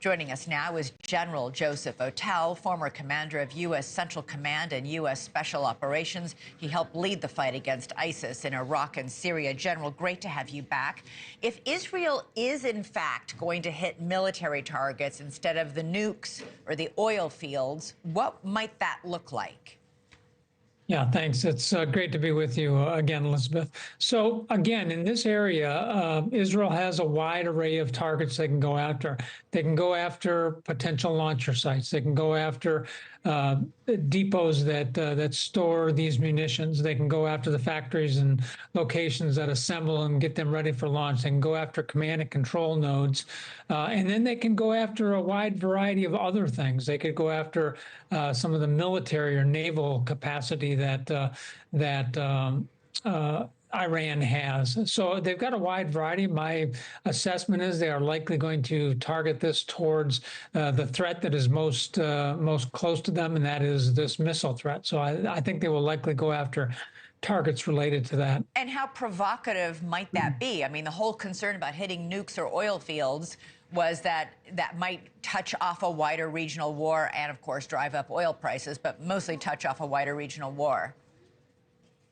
Joining us now is General Joseph Votel, former commander of U.S. Central Command and U.S. Special Operations. He helped lead the fight against ISIS in Iraq and Syria. General, great to have you back. If Israel is, in fact, going to hit military targets instead of the nukes or the oil fields, what might that look like? Yeah, thanks. It's great to be with you again, Elizabeth. So again, in this area, Israel has a wide array of targets they can go after. They can go after potential launcher sites. They can go after depots that store these munitions. They can go after the factories and locations that assemble and get them ready for launch. They can go after command and control nodes. And then they can go after a wide variety of other things. They could go after some of the military or naval capacity that Iran has. So they've got a wide variety. My assessment is they are likely going to target this towards the threat that is most close to them, and that is this missile threat. So I think they will likely go after targets related to that. And how provocative might that be? I mean, the whole concern about hitting nukes or oil fields was that might touch off a wider regional war and, of course, drive up oil prices, but mostly touch off a wider regional war.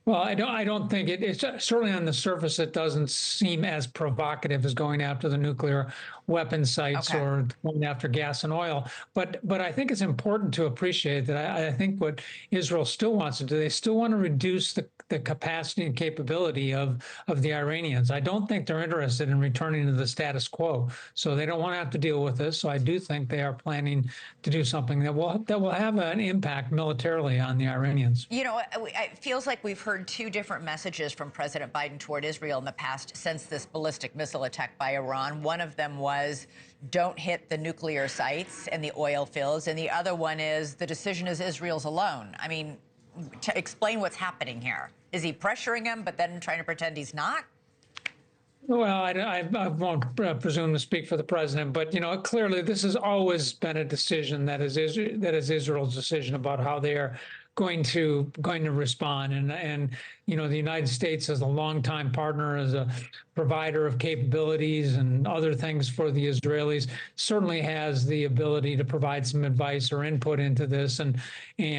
Well, I don't think it's certainly on the surface. It doesn't seem as provocative as going after the nuclear weapon sites or going after gas and oil. But I think it's important to appreciate that. I think what Israel still wants to do, they still want to reduce the capacity and capability of the Iranians. I don't think they're interested in returning to the status quo. So they don't want to have to deal with this. So I do think they are planning to do something that will have an impact militarily on the Iranians. You know, it feels like we've heard two different messages from President Biden toward Israel in the past since this ballistic missile attack by Iran. One of them was, don't hit the nuclear sites and the oil fields. And the other one is, the decision is Israel's alone. I mean, to explain what's happening here. Is he pressuring him, but then trying to pretend he's not? Well, I won't presume to speak for the president, but, you know, clearly this has always been a decision that is Israel's decision about how they are going to respond. And you know, the United States as a longtime partner, as a provider of capabilities and other things for the Israelis, certainly has the ability to provide some advice or input into this. And we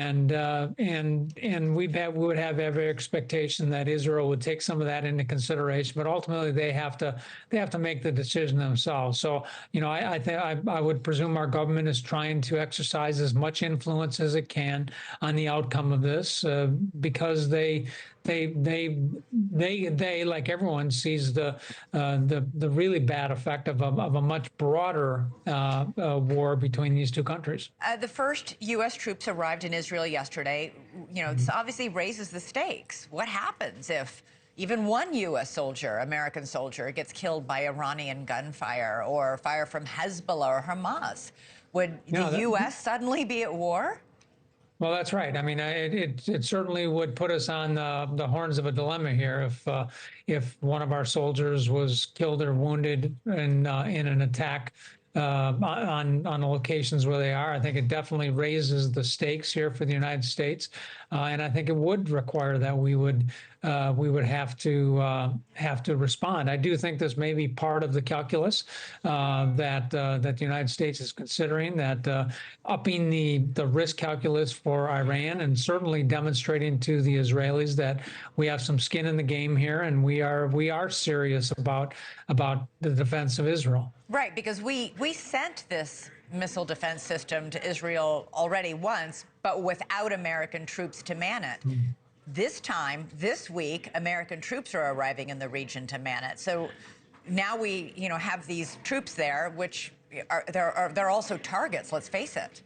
would have every expectation that Israel would take some of that into consideration. But ultimately, they have to make the decision themselves. So, you know, I would presume our government is trying to exercise as much influence as it can on the outcome of this, because they like everyone sees the really bad effect of a much broader war between these two countries. The first U.S. troops arrived in Israel yesterday. You know, this obviously raises the stakes. What happens if even one U.S. soldier, American soldier, gets killed by Iranian gunfire or fire from Hezbollah or Hamas? Would the U.S. suddenly be at war? Well, that's right. I mean, it certainly would put us on the horns of a dilemma here if one of our soldiers was killed or wounded in an attack on the locations where they are. I think it definitely raises the stakes here for the United States, and I think it would require that we would have to respond. I do think this may be part of the calculus that the United States is considering, that upping the risk calculus for Iran, and certainly demonstrating to the Israelis that we have some skin in the game here, and we are serious about the defense of Israel. Right, because we sent this missile defense system to Israel already once, but without American troops to man it. This time, this week, American troops are arriving in the region to man it. So now we, you know, have these troops there, which they're also targets. Let's face it.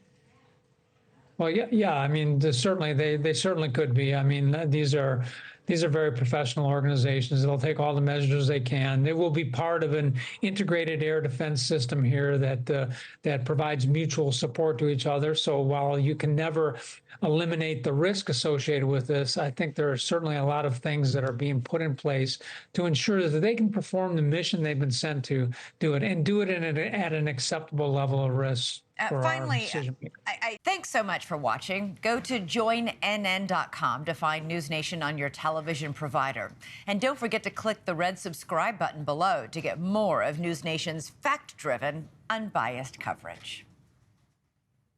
Well, yeah. I mean, they certainly could be. I mean, these are very professional organizations. They'll take all the measures they can. They will be part of an integrated air defense system here that provides mutual support to each other. So while you can never eliminate the risk associated with this, I think there are certainly a lot of things that are being put in place to ensure that they can perform the mission they've been sent to do it, and do it at an acceptable level of risk for our Finally, decision making. thanks so much for watching. Go to joinnn.com to find NewsNation on your television provider. And don't forget to click the red subscribe button below to get more of NewsNation's fact-driven, unbiased coverage.